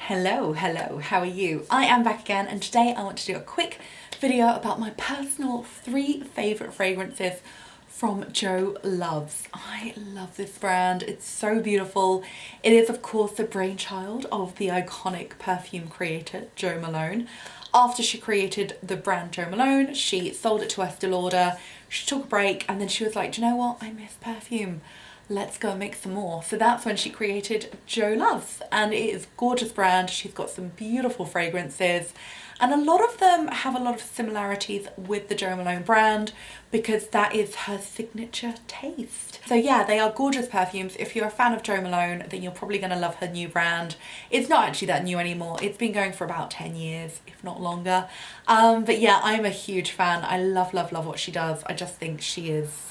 Hello, how are you? I am back again, and today I want to do a quick video about my personal 3 favourite fragrances from Jo Loves. I love this brand, it's so beautiful. It is of course the brainchild of the iconic perfume creator Jo Malone. After she created the brand Jo Malone, she sold it to Estee Lauder, she took a break, and then she was like, do you know what, I miss perfume. Let's go and make some more. So that's when she created Jo Loves, and it is a gorgeous brand. She's got some beautiful fragrances, and a lot of them have a lot of similarities with the Jo Malone brand because that is her signature taste. So yeah, they are gorgeous perfumes. If you're a fan of Jo Malone, then you're probably going to love her new brand. It's not actually that new anymore. It's been going for about 10 years, if not longer. But yeah, I'm a huge fan. I love what she does. I just think she is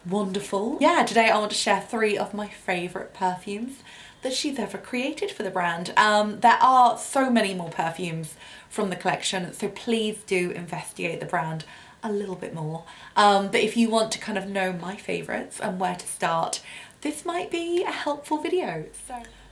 wonderful. Yeah, today I want to share 3 of my favourite perfumes that she's ever created for the brand. There are so many more perfumes from the collection, so please do investigate the brand a little bit more. But if you want to kind of know my favourites and where to start, this might be a helpful video.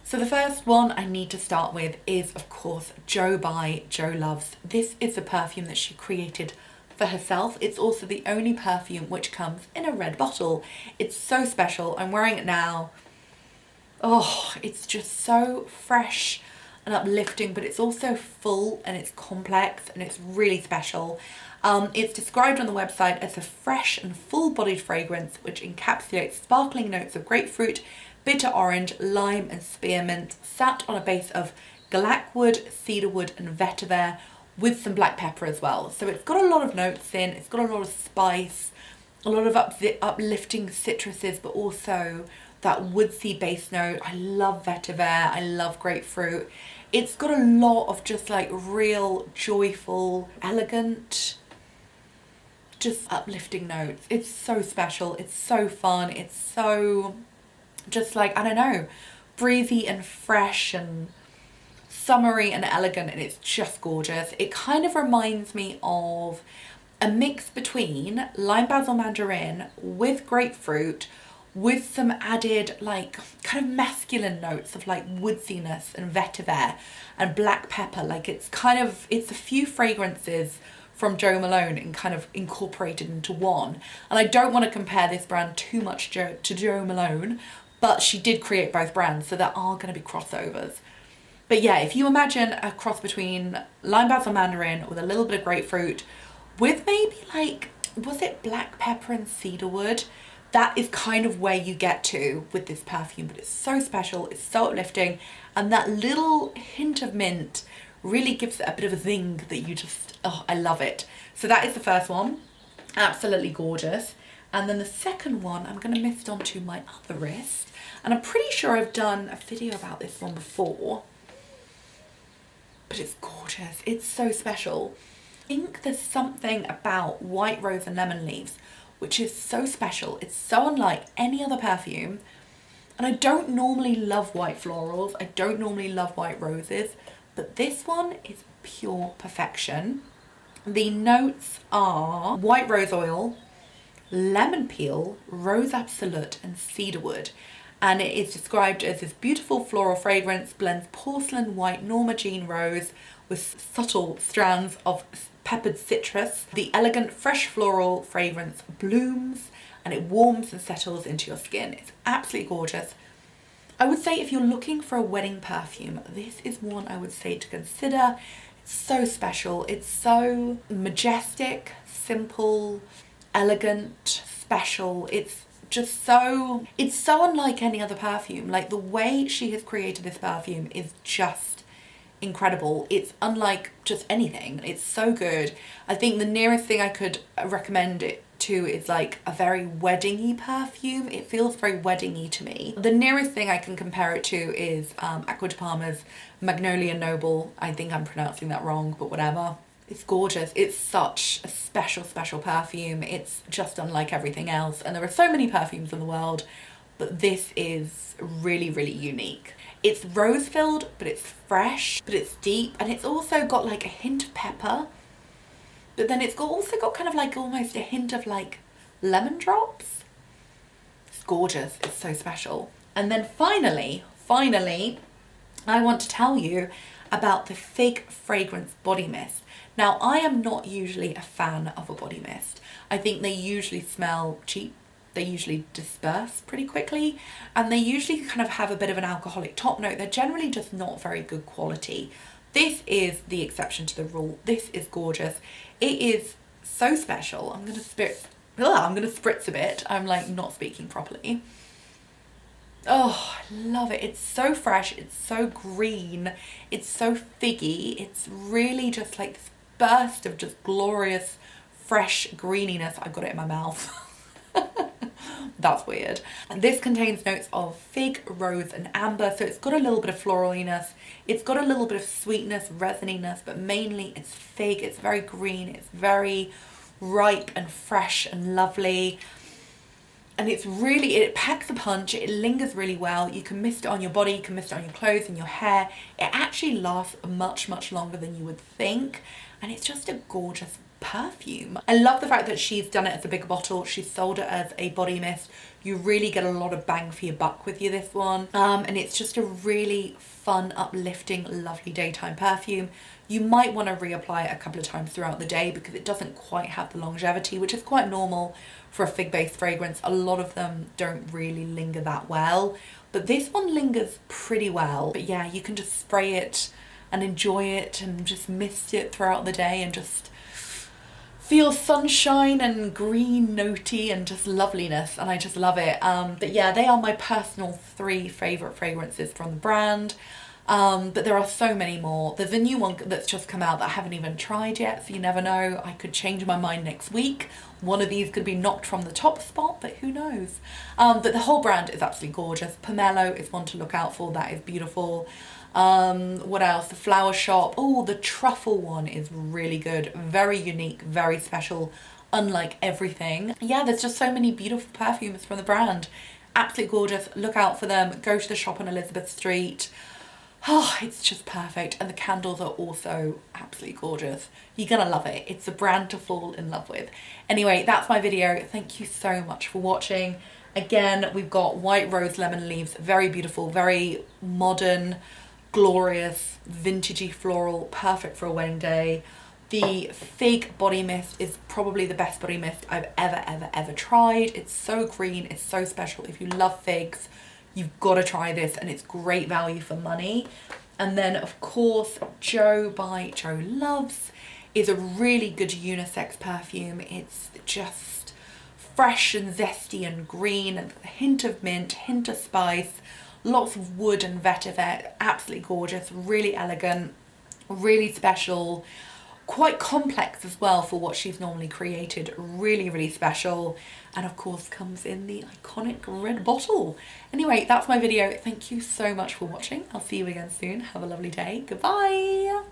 So the first one I need to start with is of course Jo by Jo Loves. This is the perfume that she created for herself. It's also the only perfume which comes in a red bottle. It's so special. I'm wearing it now. Oh, it's just so fresh and uplifting, but it's also full and it's complex and it's really special. It's described on the website as a fresh and full-bodied fragrance which encapsulates sparkling notes of grapefruit, bitter orange, lime and spearmint, sat on a base of glackwood, cedarwood and vetiver, with some black pepper as well. So it's got a lot of notes in, it's got a lot of spice, a lot of uplifting citruses, but also that woodsy base note. I love vetiver, I love grapefruit. It's got a lot of just like real joyful, elegant, just uplifting notes. It's so special, it's so fun, it's so just like, I don't know, breezy and fresh and summery and elegant, and it's just gorgeous. It kind of reminds me of a mix between lime basil mandarin with grapefruit with some added like kind of masculine notes of like woodsiness and vetiver and black pepper. Like it's a few fragrances from Jo Malone and kind of incorporated into one. And I don't want to compare this brand too much to Jo Malone, but she did create both brands, so there are going to be crossovers. But yeah, if you imagine a cross between lime basil mandarin with a little bit of grapefruit with maybe like, was it black pepper and cedarwood? That is kind of where you get to with this perfume, but it's so special, it's so uplifting, and that little hint of mint really gives it a bit of a zing that you just, oh, I love it. So that is the first one, absolutely gorgeous. And then the second one, I'm going to mist onto my other wrist, and I'm pretty sure I've done a video about this one before. But it's gorgeous, it's so special. I think there's something about white rose and lemon leaves which is so special. It's so unlike any other perfume, and I don't normally love white florals, I don't normally love white roses, but this one is pure perfection. The notes are white rose oil, lemon peel, rose absolute and cedarwood. And it is described as this beautiful floral fragrance, blends porcelain white Norma Jean rose with subtle strands of peppered citrus. The elegant fresh floral fragrance blooms and it warms and settles into your skin. It's absolutely gorgeous. I would say if you're looking for a wedding perfume, this is one I would say to consider. It's so special, it's so majestic, simple, elegant, special. It's so unlike any other perfume. Like the way she has created this perfume is just incredible. It's unlike just anything. It's so good. I think the nearest thing I could recommend it to is like a very wedding-y perfume. It feels very wedding-y to me. The nearest thing I can compare it to is Acqua di Parma's Magnolia Noble. I think I'm pronouncing that wrong, but whatever. It's gorgeous. It's such a special perfume. It's just unlike everything else. And there are so many perfumes in the world, but this is really unique. It's rose-filled, but it's fresh, but it's deep, and it's also got like a hint of pepper, but then it's also got kind of like almost a hint of like lemon drops. It's gorgeous. It's so special. And then finally, I want to tell you about the Fig Fragrance Body Mist. Now, I am not usually a fan of a body mist. I think they usually smell cheap. They usually disperse pretty quickly, and they usually kind of have a bit of an alcoholic top note. They're generally just not very good quality. This is the exception to the rule. This is gorgeous. It is so special. I'm gonna spritz a bit. I'm like not speaking properly. Oh, I love it. It's so fresh, it's so green, it's so figgy. It's really just like this burst of just glorious fresh greeniness. I've got it in my mouth. That's weird. And this contains notes of fig, rose and amber, so it's got a little bit of floraliness, it's got a little bit of sweetness, resininess, but mainly it's fig. It's very green, it's very ripe and fresh and lovely. And it's really, it packs a punch, it lingers really well. You can mist it on your body, you can mist it on your clothes and your hair. It actually lasts much, much longer than you would think. And it's just a gorgeous perfume. I love the fact that she's done it as a bigger bottle. She's sold it as a body mist. You really get a lot of bang for your buck with this one. And it's just a really fun, uplifting, lovely daytime perfume. You might want to reapply it a couple of times throughout the day because it doesn't quite have the longevity, which is quite normal for a fig-based fragrance. A lot of them don't really linger that well, but this one lingers pretty well. But yeah, you can just spray it and enjoy it and just mist it throughout the day and just feel sunshine and green notey and just loveliness, and I just love it. But yeah, they are my personal 3 favourite fragrances from the brand. But there are so many more. There's a new one that's just come out that I haven't even tried yet, so you never know. I could change my mind next week. One of these could be knocked from the top spot, but who knows. But the whole brand is absolutely gorgeous. Pomelo is one to look out for. That is beautiful. What else? The Flower Shop. Oh, the truffle one is really good. Very unique, very special, unlike everything. Yeah, there's just so many beautiful perfumes from the brand. Absolutely gorgeous. Look out for them. Go to the shop on Elizabeth Street. Oh, it's just perfect. And the candles are also absolutely gorgeous. You're gonna love it. It's a brand to fall in love with. Anyway, that's my video. Thank you so much for watching. Again, we've got White Rose Lemon Leaves. Very beautiful, very modern, glorious, vintagey floral, perfect for a wedding day. The Fig Body Mist is probably the best body mist I've ever tried. It's so green, it's so special. If you love figs, you've got to try this, and it's great value for money. And then of course, Jo by Jo Loves is a really good unisex perfume. It's just fresh and zesty and green, and a hint of mint, hint of spice, lots of wood and vetiver. Absolutely gorgeous, really elegant, really special, quite complex as well for what she's normally created. Really special, and of course comes in the iconic red bottle. Anyway, that's my video. Thank you so much for watching. I'll see you again soon. Have a lovely day. Goodbye.